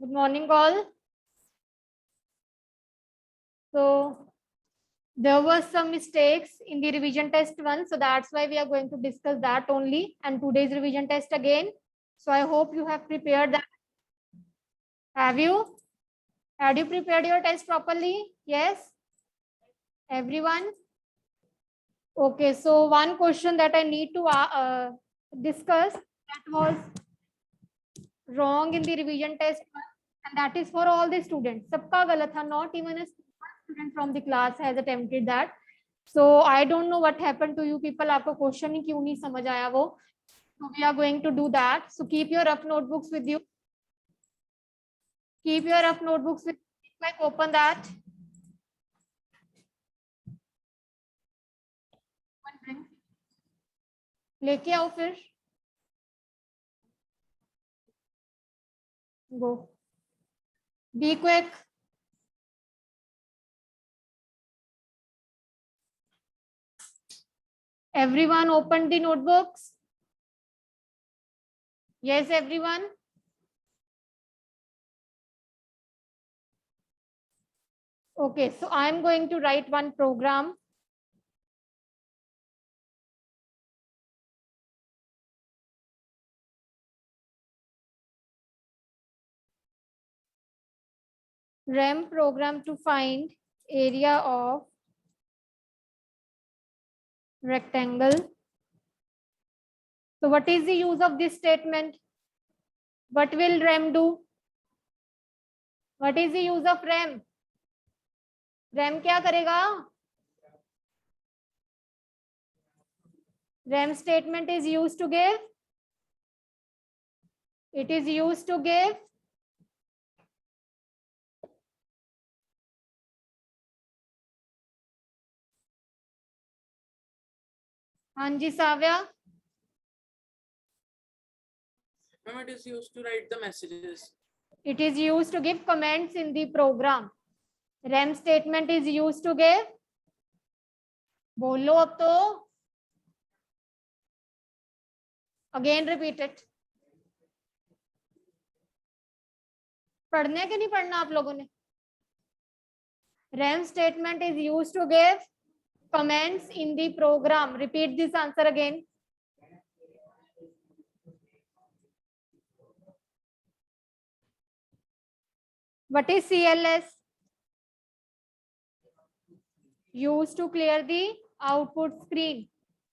Good morning, all. So there were some mistakes in the revision test one, so that's why we are going to discuss that only, and today's revision test again. So I hope you have prepared that. Have you? Had you prepared your test properly? Yes? Everyone? Okay, so one question that I need to discuss that was wrong in the revision test one, and that is for all the students. Sabka galat tha, not even a student from the class has attempted that. So I don't know what happened to you people. आपको question ही क्यों नहीं समझ आया वो? So we are going to do that. So keep your rough notebooks with you. Keep your rough notebooks with you. Like open that. लेके आओ फिर. Go. Be quick. Everyone opened the notebooks. Yes, everyone. Okay, so I'm going to write one program. RAM program to find area of rectangle. So what is the use of this statement? What will RAM do? What is the use of RAM? RAM क्या करेगा? RAM statement is used to give. It is used to give. हाँ जी साव्या. Ma'am, it is used to write the messages. It is used to give comments in the program. RAM statement is used to give. बोलो अब तो. Again repeat it. पढ़ने के नहीं पढ़ना आप लोगों ने. RAM statement is used to give comments in the program. Repeat this answer again. What is CLS? Used to clear the output screen.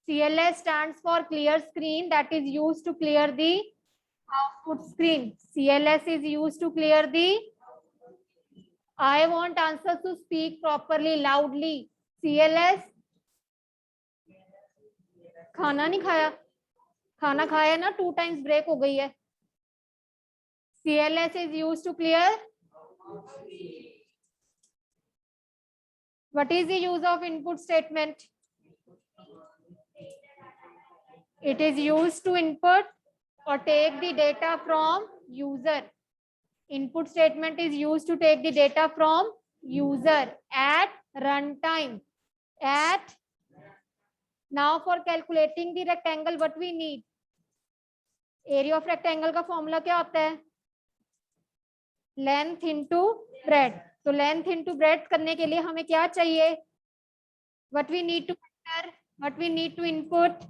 CLS stands for clear screen, that is used to clear the output screen. CLS is used to clear the. I want answers to speak properly, loudly. CLS. खाना नहीं खाया? खाना खाया ना, 2 times break हो गई है. CLS is used to clear. What is the use of input statement? It is used to input or take the data from user. Input statement is used to take the data from user at runtime. At now for calculating the rectangle, what we need? Area of rectangle का formula क्या होता है? Length into breadth. तो length into breadth करने के लिए हमें क्या चाहिए? What we need to enter? What we need to input?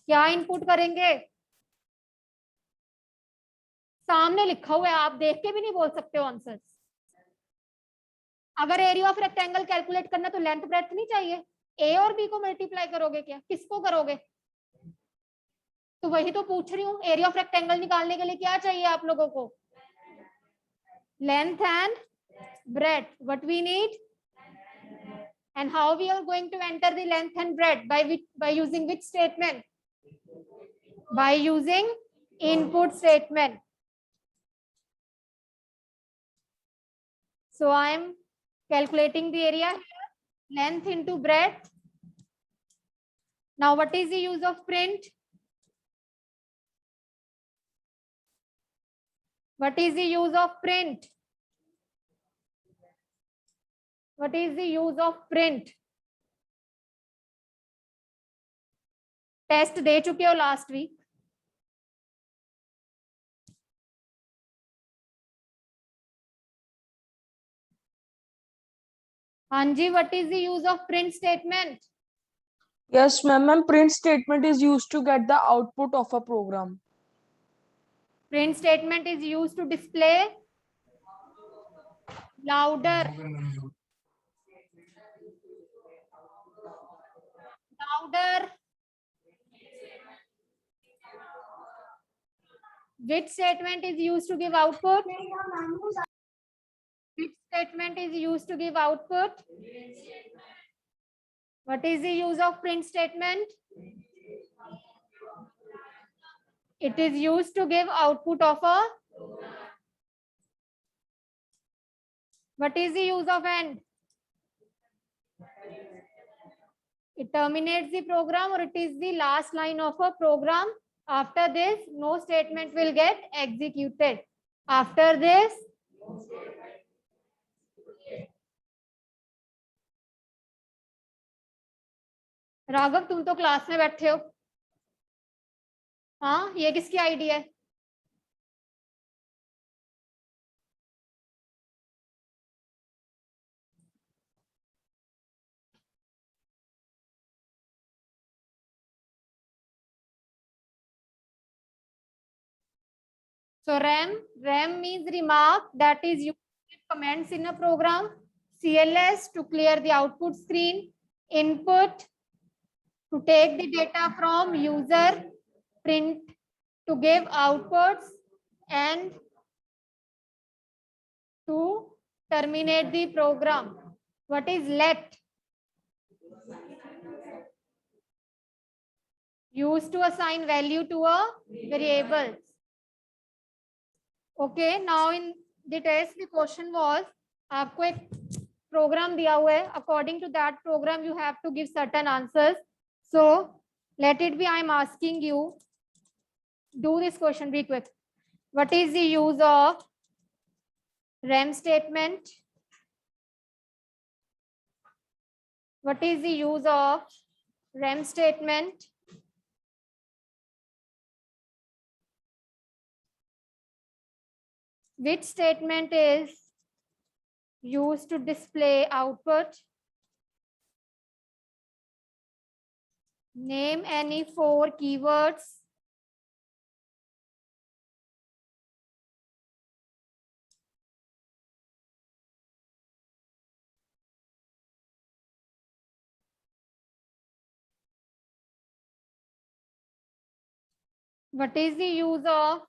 क्या input करेंगे? सामने लिखा हुआ है, आप देख के भी नहीं बोल सकते हो आंसर. अगर एरिया ऑफ रेक्टेंगल कैलकुलेट करना तो लेंथ ब्रेड्थ नहीं चाहिए. ए और बी को मल्टीप्लाई करोगे क्या? किसको करोगे? तो वही तो पूछ रही हूँ. एरिया ऑफ रेक्टेंगल निकालने के लिए क्या चाहिए आप लोगों को? Length and breadth. What we need and how we are going to enter the length and breadth? By using which statement? By using input statement. So I am calculating the area here, length into breadth. Now what is the use of print? What is the use of print? What is the use of print? Test दे चुके हो last week. हाँ जी, what is the use of print statement? Yes, ma'am. Print statement is used to get the output of a program. Print statement is used to display louder. Louder. Which statement is used to give output? Which statement is used to give output? What is the use of print statement? It is used to give output of a. What is the use of end? It terminates the program, or it is the last line of a program. After this, no statement will get executed. After this, Raghav तुम तो class में बैठे हो. हाँ, ये किसकी idea है? So RAM means remark that is used to give comments in a program. CLS to clear the output screen. Input to take the data from user. Print to give outputs, and to terminate the program. What is let? Used to assign value to a variable. Okay, now in the test the question was, आपको एक program दिया हुआ है, according to that program you have to give certain answers. So let it be, I am asking you, do this question, be quick. What is the use of RAM statement? What is the use of RAM statement? Which statement is used to display output? Name any 4 keywords. What is the use of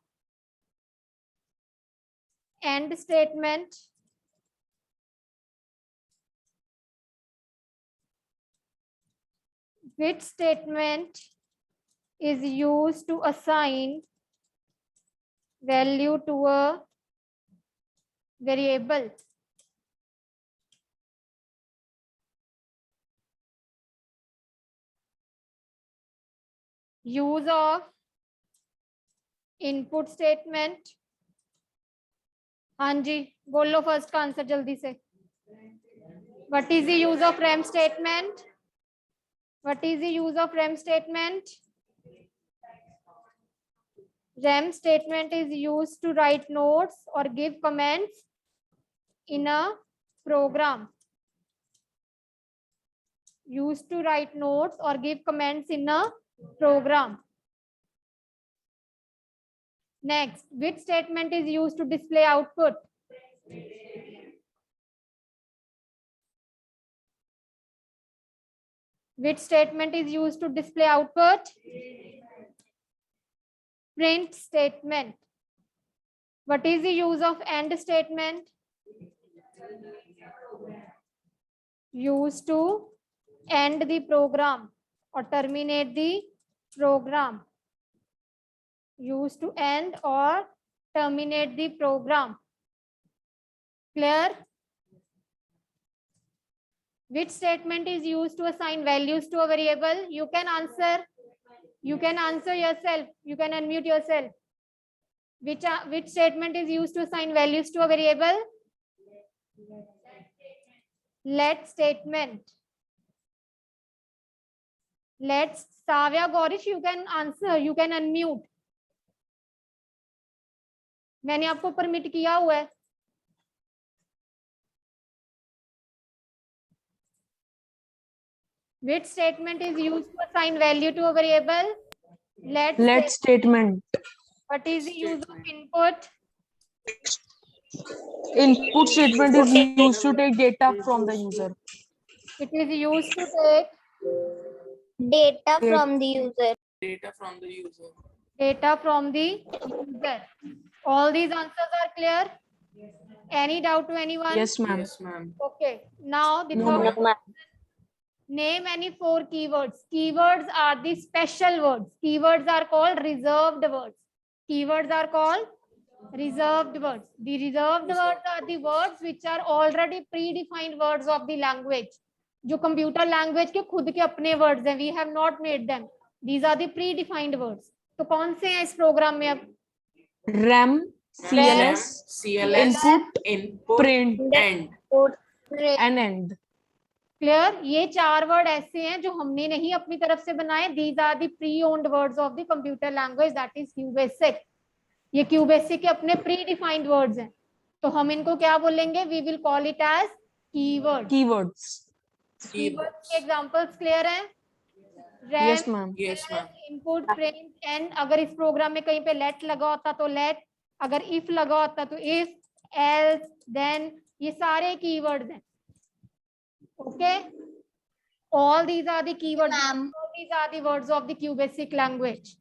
end statement? Which statement is used to assign value to a variable? Use of input statement. हाँ जी, बोलो first का answer जल्दी से. What is the use of RAM statement? What is the use of RAM statement? RAM statement is used to write notes or give comments in a program. Used to write notes or give comments in a program. Next, which statement is used to display output? Which statement is used to display output? Print statement. What is the use of end statement? Used to end the program or terminate the program. Used to end or terminate the program. Clear? Which statement is used to assign values to a variable? You can answer. You can answer yourself. You can unmute yourself. Which statement is used to assign values to a variable? Let statement. Let's Savya Gaurish, you can answer. You can unmute. मैंने आपको permit किया हुआ है. Which statement is used to assign value to a variable? Let statement. What is the use of input? Input statement is used to take data from the user. It is used to take Data from the user. Data from the user. data from the user. All these answers are clear? Any doubt to anyone? Yes, ma'am. Yes, ma'am. Okay. Now the No, third ma'am. No, ma'am. Name any 4 keywords. Keywords are the special words. Keywords are called reserved words. Keywords are called reserved words. The reserved words are the words which are already predefined words of the language. जो computer language के खुद के अपने words हैं. We have not made them. These are the predefined words. तो कौन से हैं इस प्रोग्राम में अब? RAM, CLS, CLS, input, print, end. and end. Clear? ये 4 वर्ड ऐसे हैं जो हमने नहीं अपनी तरफ से बनाए. These are the pre-owned words of the computer language, that is QBasic. ये QBasic के अपने pre-defined words हैं. तो हम इनको क्या बोलेंगे? We will call it as keywords. Keywords. Keywords के examples clear हैं? RAM, Yes, ma'am. Yes, ma'am. input, print, end. अगर इस प्रोग्राम में कहीं पे let लगा होता तो let, अगर if लगा होता तो if, else, then, ये सारे keywords हैं. Okay, all these are the keywords. Ma'am. All these are the words of the QBasic language.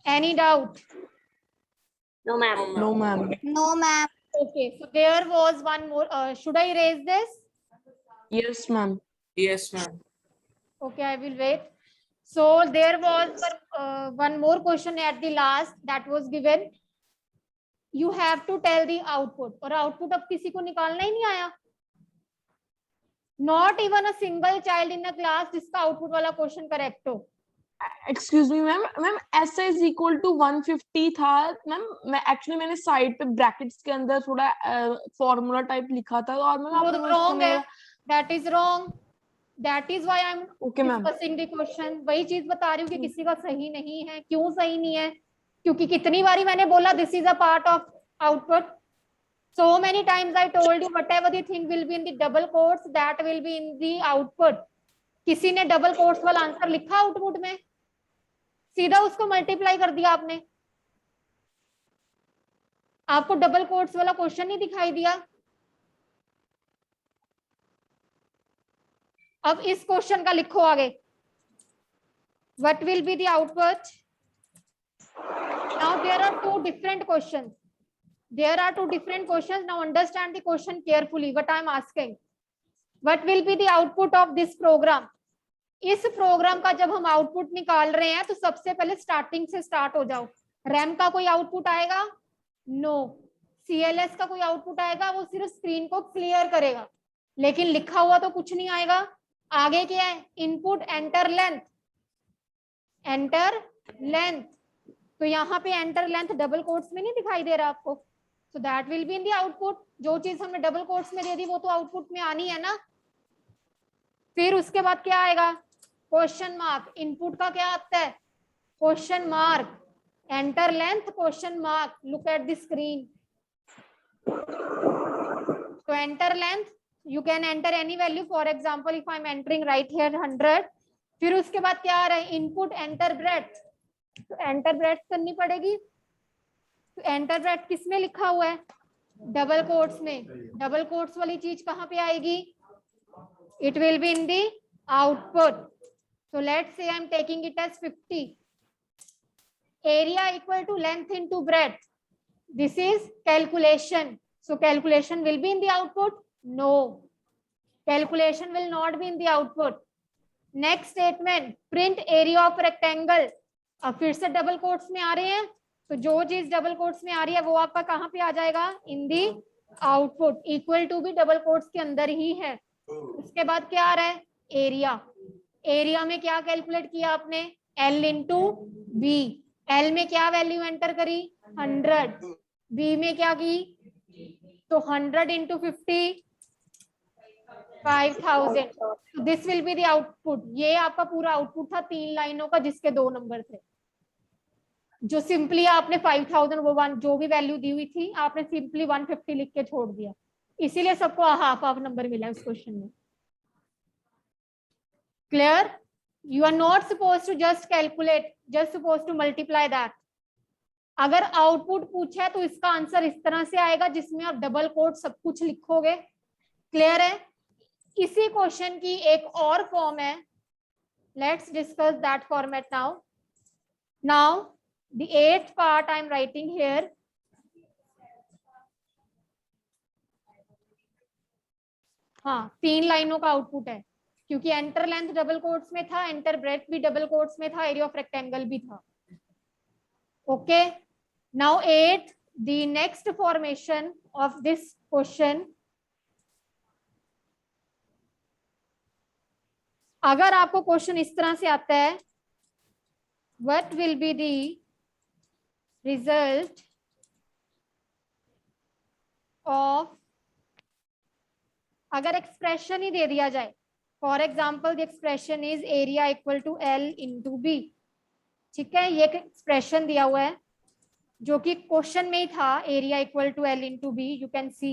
Any doubt? No, ma'am. No, ma'am. No, ma'am. Okay, so there was one more. Should I raise this? Yes, ma'am. Yes, ma'am. Okay, I will wait. So there was one more question at the last that was given. You have to tell the output. और output अब किसी को निकालना ही नहीं आया. Not even a single child in a class जिसका output वाला question correct हो. Excuse me, ma'am. Ma'am, ऐसा is equal to 150 था. Ma'am, मैं actually मैंने side पे brackets के अंदर थोड़ा formula type लिखा था और मैम वो आपने तो wrong है. मेरा That is wrong. That is why I'm Okay, ma'am. discussing the question. वही चीज बता रही हूँ कि किसी का सही नहीं है. क्यों सही नहीं है? क्योंकि कितनी बारी मैंने बोला this is a part of output. So many times I told you whatever the thing will be in the double quotes, that will be in the output. किसी ने double quotes वाला आंसर लिखा आउटपुट में? सीधा उसको multiply कर दिया आपने. आपको डबल कोट्स वाला क्वेश्चन नहीं दिखाई दिया. अब इस क्वेश्चन का लिखो आगे. What will be the output? Now there are two different questions. There are two different questions. Now understand the question carefully. What I am asking. What will be the output of this program? इस programme का जब हम output निकाल रहे हैं तो सबसे पहले स्टार्टिंग से स्टार्ट हो जाओ. रैम का कोई आउटपुट आएगा? नो. CLS का कोई आउटपुट आएगा? वो सिर्फ स्क्रीन को क्लियर करेगा, लेकिन लिखा हुआ तो कुछ नहीं आएगा. आगे क्या है? Input enter length. Enter length. तो यहाँ पे एंटर लेंथ डबल कोट्स में नहीं दिखाई दे रहा आपको. So that will be in the output. जो चीज हमने डबल कोट्स में दे दी वो तो आउटपुट में आनी है ना. फिर उसके बाद क्या आएगा? Question mark. इनपुट का क्या आता है? Question mark. Enter length question mark. Look at the screen. तो enter length you can enter any value. For example, if I'm entering right here 100. फिर उसके बाद क्या आ रहा है? Input enter breadth. तो एंटर ब्रेथ करनी पड़ेगी. तो एंटर ब्रेथ किस में लिखा हुआ है? डबल कोट्स में. डबल कोट्स वाली चीज कहाँ पे आएगी? It will be in the output. So let's say I'm taking it as 50. Area equal to length into breadth. This is calculation. So calculation will be in the output? No. Calculation will not be in the output. Next statement, print area of rectangle. अब फिर से double quotes में आ रहे हैं. तो जो चीज double quotes में आ रही है वो आपका कहाँ पे आ जाएगा? इन दी आउटपुट. इक्वल टू भी डबल कोट्स के अंदर ही है. उसके बाद क्या आ रहा है? एरिया. एरिया में क्या कैलकुलेट किया आपने? L into B. L में क्या वैल्यू एंटर करी? 100. बी में क्या की? तो 100 into 50 5000. This will be the output. ये आपका पूरा आउटपुट था 3 लाइनों का जिसके 2 नंबर थे. जो सिंपली आपने 5000 वो वन जो भी वैल्यू दी हुई थी आपने सिंपली 150 लिख के छोड़ दिया. इसीलिए सबको हाफ हाफ नंबर मिला है उस क्वेश्चन में. Clear? You are not supposed to just calculate, just supposed to multiply that. अगर आउटपुट पूछा है तो इसका आंसर इस तरह से आएगा जिसमें आप डबल कोट सब कुछ लिखोगे. क्लियर है? इसी क्वेश्चन की एक और फॉर्म है. Let's discuss that format now. Now the 8th part I am writing here. हाँ, 3 लाइनों का आउटपुट है क्योंकि एंटर लेंथ डबल कोट्स में था, एंटर ब्रेथ भी डबल कोट्स में था, एरिया ऑफ रेक्टेंगल भी था. Okay, now 8, the next formation of this question. अगर आपको क्वेश्चन इस तरह से आता है, what will be the result of, अगर एक्सप्रेशन ही दे दिया जाए, for example the expression is area equal to L into B. ठीक है, ये एक एक्सप्रेशन दिया हुआ है जो कि क्वेश्चन में ही था, area equal to L into B. You can see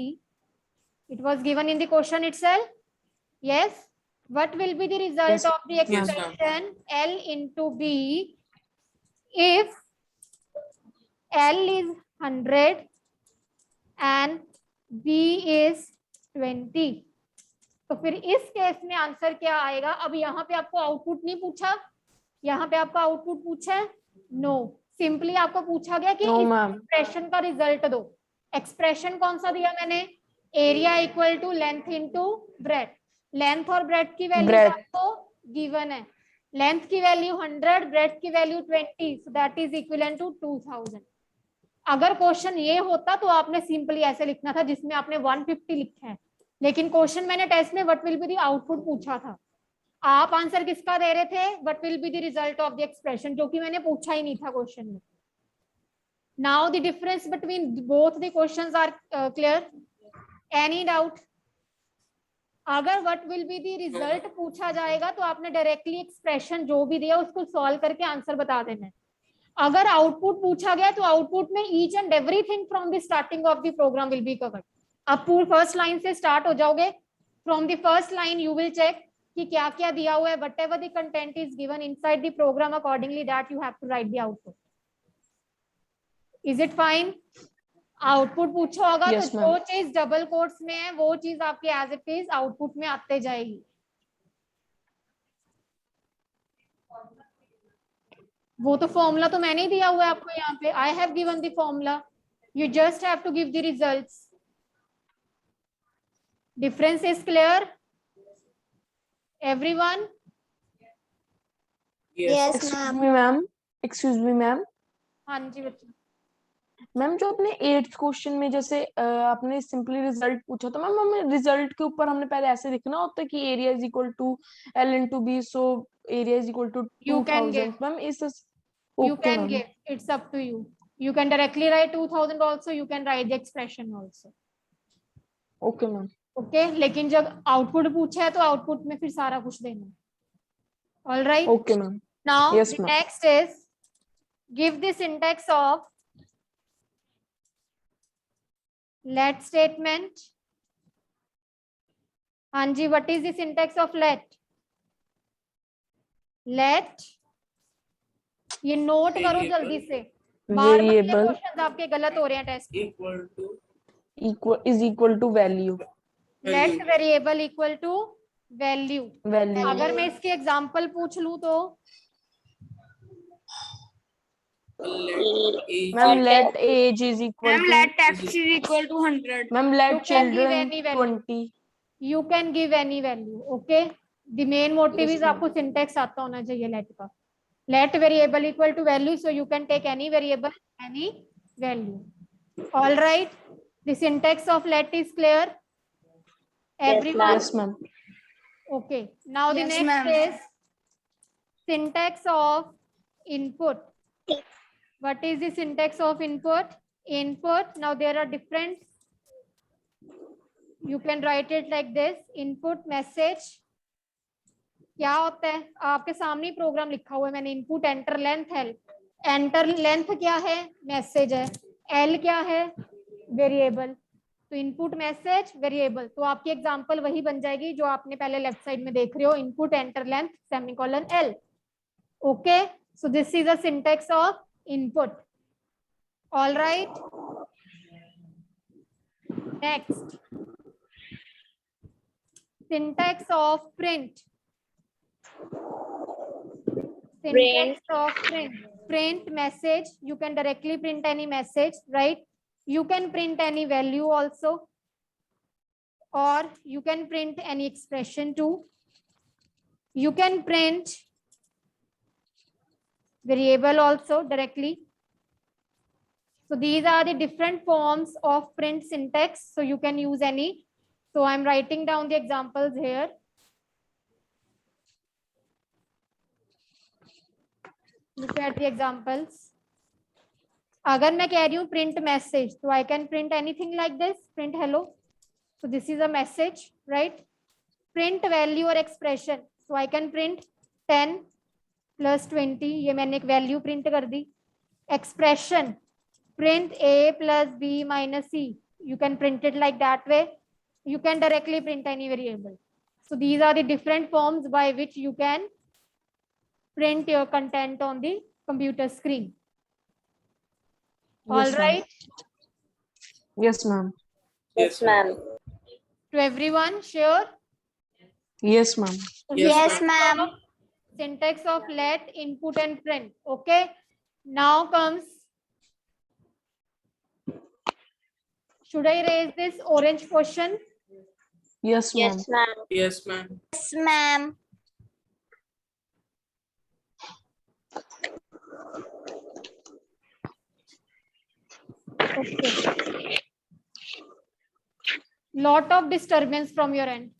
it was given in the question itself. Yes, what will be the result Yes. of the expression L into B if L is 100 and B is 20? तो फिर इस case में answer क्या आएगा? अब यहाँ पे आपको आउटपुट नहीं पूछा, यहाँ पे आपका आउटपुट पूछा है? नो, सिंपली आपको पूछा गया कि No, इस ma'am. एक्सप्रेशन का रिजल्ट दो. एक्सप्रेशन कौन सा दिया मैंने? Area equal to length into breadth. Length और ब्रेथ की वैल्यू आपको गिवन है. लेंथ की वैल्यू 100, ब्रेथ की value 20, so that is equivalent to 2000. अगर क्वेश्चन ये होता तो आपने सिंपली ऐसे लिखना था जिसमें आपने 150 लिखा है, लेकिन क्वेश्चन मैंने टेस्ट में what will be the output पूछा था. आप आंसर किसका दे रहे थे? What will be the result of the expression, जो कि मैंने पूछा ही नहीं था क्वेश्चन में. Now the difference between both the questions are clear? Any doubt? अगर what will be the result पूछा जाएगा तो आपने डायरेक्टली एक्सप्रेशन जो भी दिया उसको सॉल्व करके आंसर बता देना है. अगर आउटपुट पूछा गया तो आउटपुट में each and everything from the starting of the program will be covered. आप पूरी फर्स्ट लाइन से स्टार्ट हो जाओगे. From the first line you will check कि क्या क्या दिया हुआ है. Whatever the content is given inside the program, accordingly that you have to write the output. Is it fine? Output पूछा होगा Yes, तो ma'am. जो चीज डबल कोट्स में है वो चीज आपके एज इट इज आउटपुट में आते जाएगी. वो तो फॉर्मूला तो मैंने ही दिया हुआ है आपको यहाँ पे. I have given the formula, you just have to give the results. Difference is clear everyone? Yes. Yes, ma'am. Excuse me, ma'am. हाँ जी बच्चों. मैम जो अपने 8th क्वेश्चन में जैसे आपने सिंपली रिजल्ट पूछा तो मैम हमें रिजल्ट के ऊपर हमने पहले ऐसे लिखना होता है कि area is equal to L into B, so area is equal to You can 2000. give. Ma'am इस You okay can ma'am. give. It's up to you. You can directly write 2000 also. You can write the expression also. Okay ma'am. Okay. लेकिन जब output पूछा है तो output में फिर सारा कुछ देना. All right. Okay ma'am. Now Yes, the ma'am. next is give the syntax of let statement. हाँ जी, what is the syntax of let? Let, ये नोट करो जल्दी से. बार-बार ये वेरिएबल क्वेश्चंस आपके गलत हो रहे हैं test. Equal to equal to value. Let variable equal to value. Value. अगर मैं इसके एग्जांपल पूछ लूं तो ma'am let age is equal to X is equal to 100. Ma'am You let can give children any value. 20. You can give any value. Okay, the main motive Yes, is ma'am. आपको syntax आता होना चाहिए let का. Let variable equal to value, so you can take any variable any value. All right, the syntax of let is clear everyone? Yes ma'am. Okay, now the Yes, next ma'am. is syntax of input. What is the syntax of input? Input, now there are different, you can write it like this, input message. क्या होता है? आपके सामने programme लिखा हुआ है मैंने. Input enter length help. Enter length क्या है? मैसेज है. एल क्या है? वेरिएबल. तो तो इनपुट मैसेज वेरिएबल, तो आपकी एग्जांपल वही बन जाएगी जो आपने पहले लेफ्ट साइड में देख रहे हो, input enter length semicolon L. Okay, so this is a syntax of input. All right, next syntax of print. Syntax of print message. You can directly print any message, right? You can print any value also, or you can print any expression too. You can print variable also directly. So these are the different forms of print syntax. So you can use any. So I'm writing down the examples here. Look at the examples. अगर मैं कह रही हूँ print message, तो I can print anything like this. Print hello. So this is a message, right? Print value or expression. So I can print 10 plus 20. ये मैंने एक value print कर दी. Expression. Print a plus b minus c. You can print it like that way. You can directly print any variable. So these are the different forms by which you can print your content on the computer screen. All right. Yes, ma'am. Yes, ma'am. To everyone, sure? Yes, ma'am. Yes, ma'am. Syntax of let, input and print. Okay. Now comes, should I raise this orange question? Yes, ma'am. ma'am. Yes, ma'am. Yes, ma'am. Okay. Lot of disturbance from your end.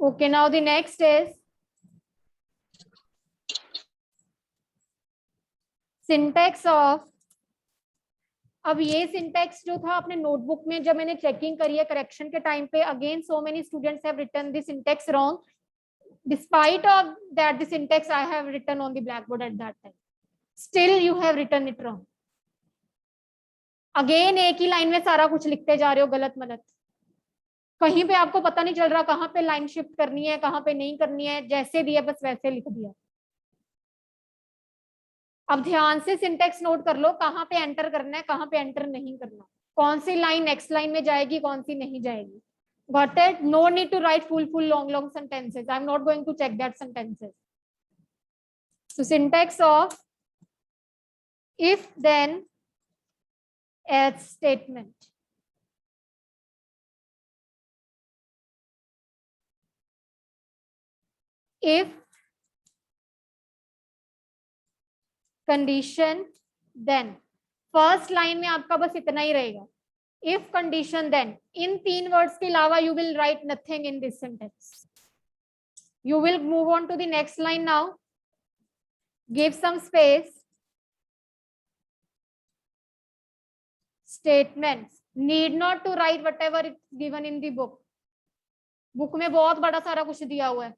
Okay, now the next is syntax of. अब ये syntax जो था अपने notebook में जब मैंने checking करी है करेक्शन के टाइम पे, again so many students have written the syntax wrong. Despite of that the syntax I have written on the blackboard at that time, still you have written it wrong. Again एक ही line में सारा कुछ लिखते जा रहे हो गलत मलत, कहीं पे आपको पता नहीं चल रहा कहाँ पे लाइन शिफ्ट करनी है कहाँ पे नहीं करनी है, जैसे दिया बस वैसे लिख दिया. अब ध्यान से सिंटेक्स नोट कर लो, कहाँ पे एंटर करना है कहाँ पे एंटर नहीं करना, कौन सी लाइन नेक्स्ट लाइन में जाएगी कौन सी नहीं जाएगी. Got it? No need to write full long sentences. I'm not going to check that sentences. So syntax of if then else statement. If condition then. First line में आपका बस इतना ही रहेगा. If condition then, इन तीन words के अलावा you will write nothing in this sentence. You will move on to the next line now. Give some space. Statements. Need not to write whatever is given in the book. Book में बहुत बड़ा सारा कुछ दिया हुआ है.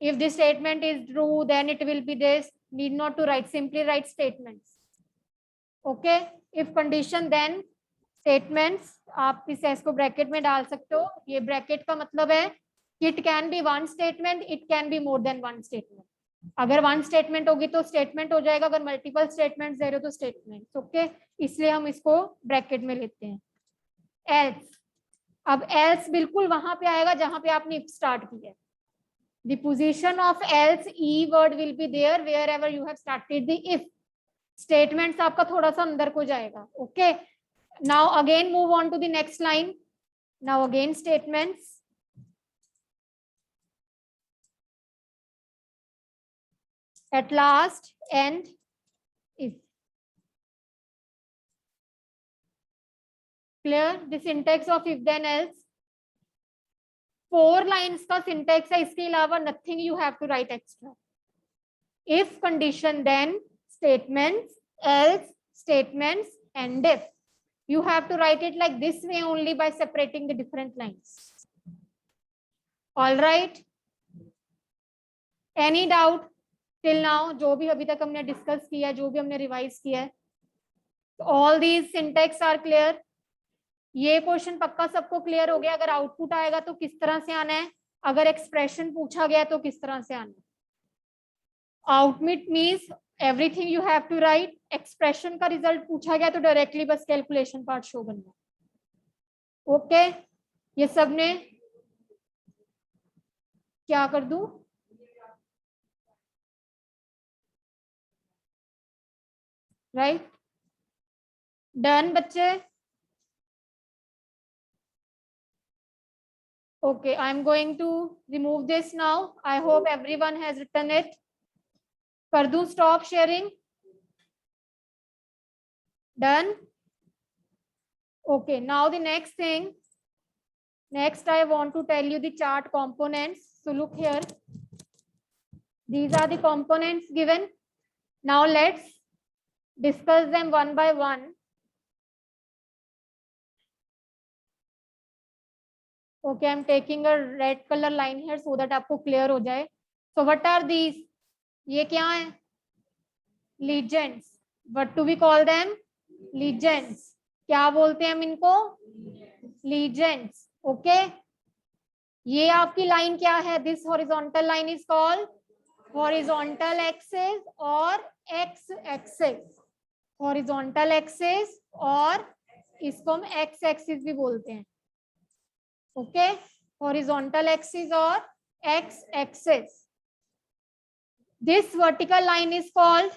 If this statement is true, then it will be this. Need not to write. Simply write statements. Okay. If condition then statements, आप इस एस को ब्रैकेट में डाल सकते हो. ये ब्रैकेट का मतलब है कि it can be one statement, it can be more than one statement. अगर वन स्टेटमेंट होगी तो स्टेटमेंट हो जाएगा, अगर मल्टीपल स्टेटमेंट दे रहे हो तो स्टेटमेंट. ओके, इसलिए हम इसको ब्रैकेट में लेते हैं. एल्स, अब एल्स बिल्कुल वहां पे आएगा जहां पे आपने इफ स्टार्ट किया है. The position of else e word will be there wherever you have started the if. Statements आपका थोड़ा सा अंदर को जाएगा. Okay. Now again move on to the next line. Now again statements. At last and if. Clear? The syntax of if then else. 4 lines का syntax है, इसके अलावा nothing you have to write extra. If condition then statements, else statements and if. You have to write it like this way only by separating the different lines. All right. Any doubt till now? जो भी अभी तक हमने discuss किया है, जो भी हमने रिवाइज किया है, all these syntax are clear? ये क्वेश्चन पक्का सबको क्लियर हो गया? अगर आउटपुट आएगा तो किस तरह से आना है, अगर एक्सप्रेशन पूछा गया तो किस तरह से आना है? Output means everything you have to write, expression का रिजल्ट पूछा गया तो डायरेक्टली बस कैलकुलेशन पार्ट शो करना है। ओके, ये सबने क्या कर दूं? राइट, डन बच्चे? Okay, I'm going to remove this now. I hope everyone has written it. कर दूं stop sharing? Done? Okay, now the next thing. Next, I want to tell you the chart components. So look here. These are the components given. Now let's discuss them one by one. Okay, I'm taking a red color line here so that आपको clear हो जाए. So what are these? ये क्या है? Legends. What do we call them? Legends. क्या बोलते हैं हम इनको? Legends. Okay. ये आपकी लाइन क्या है? This horizontal line is called horizontal axis और x axis. Horizontal axis और इसको हम x axis भी बोलते हैं. Okay, horizontal axis or x axis. This vertical line is called,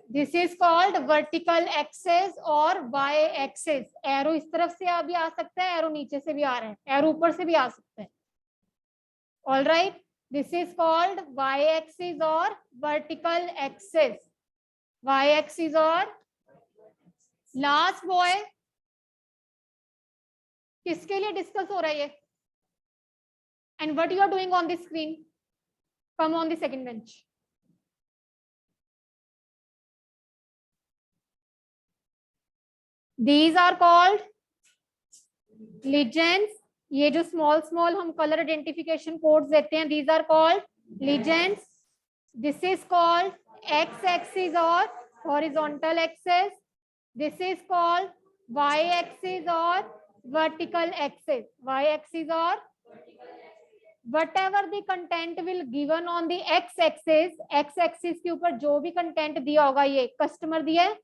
this is called vertical axis or y axis. Arrow इस तरफ से भी आ सकता है, एरो नीचे से भी आ रहा है, एरो ऊपर से भी आ सकता है. All right, this is called y axis or vertical axis. Y axis or last boy. किसके लिए डिस्कस हो रहा है ये? And what you are doing on the screen? Come on the second bench. These are called legends. ये जो small small हम colour identification codes देते हैं, these are called legends. This is called X axis और horizontal axis. This is called Y axis और vertical axis. Y axis or whatever the content will given on the x axis. X axis के ऊपर जो भी content दिया होगा, ये customer दिया है,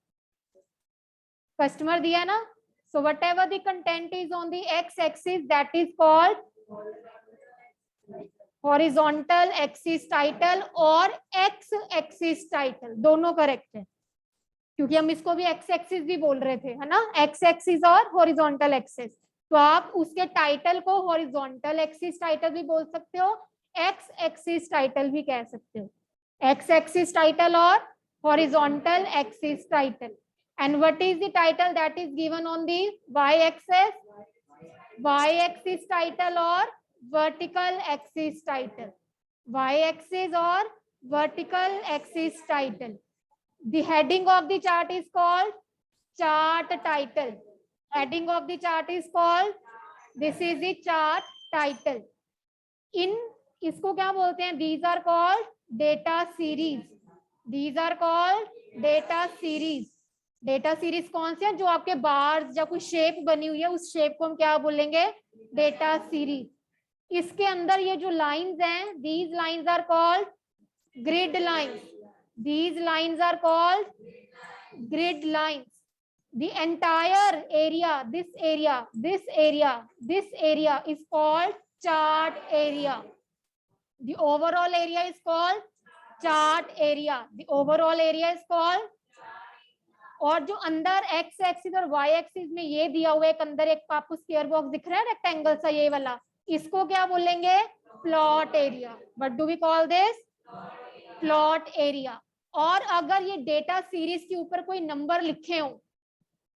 कस्टमर दिया ना. So whatever the content is on the x axis, that is called horizontal axis title और x axis title. दोनों करेक्ट है क्योंकि हम इसको भी एक्स एक्सिस भी बोल रहे थे, है ना. एक्स एक्सिस और हॉरिजॉन्टल एक्सिस. तो आप उसके टाइटल को हॉरिजॉन्टल एक्सिस टाइटल भी बोल सकते हो, एक्स एक्सिस टाइटल भी कह सकते हो. एक्स एक्सिस टाइटल और horizontal axis title. And what is the title that is given on the Y axis? Y axis title और vertical axis title. Y axis और vertical axis title. The heading of the chart is called chart title. Heading of the chart is called, this is the chart title. In इसको क्या बोलते हैं? These are called data series. These are called data series. Data series कौन से हैं? जो आपके bars या कोई शेप बनी हुई है, उस शेप को हम क्या बोलेंगे? Data series. इसके अंदर ये जो लाइंस हैं, these lines are called grid lines. These lines are called grid lines. The entire area, this area, this area, this area is called chart area. The overall area is called chart area. The overall area is called. और जो अंदर x axis और y axis में ये दिया हुआ है, एक अंदर एक आपको स्क्वायर बॉक्स दिख रहा है रेक्टेंगल सा, ये वाला, इसको क्या बोलेंगे? Plot area. What do we call this? Plot area. और अगर ये डेटा सीरीज के ऊपर कोई नंबर लिखे हो,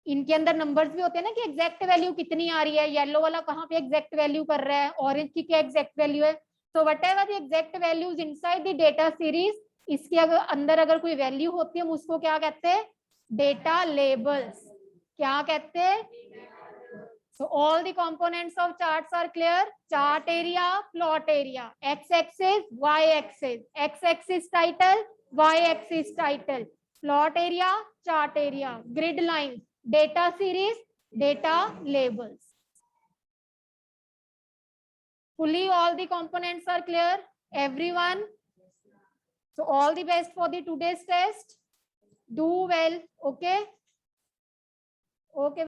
इनके अंदर नंबर्स भी होते हैं ना कि एग्जैक्ट वैल्यू कितनी आ रही है, येलो वाला कहाँ पे एग्जैक्ट वैल्यू कर रहा है, ऑरेंज की क्या एग्जैक्ट वैल्यू है. So whatever the exact values inside the data series, इसके अंदर अगर कोई वैल्यू होती है, हम उसको क्या कहते हैं? Data labels. क्या कहते हैं? So all the components of charts are clear. Chart area, plot area, x-axis, y-axis, x-axis title, y-axis title, plot area, chart area, grid lines, data series, data labels. Fully all the components are clear, everyone. So all the best for the today's test. Do well, okay? Okay.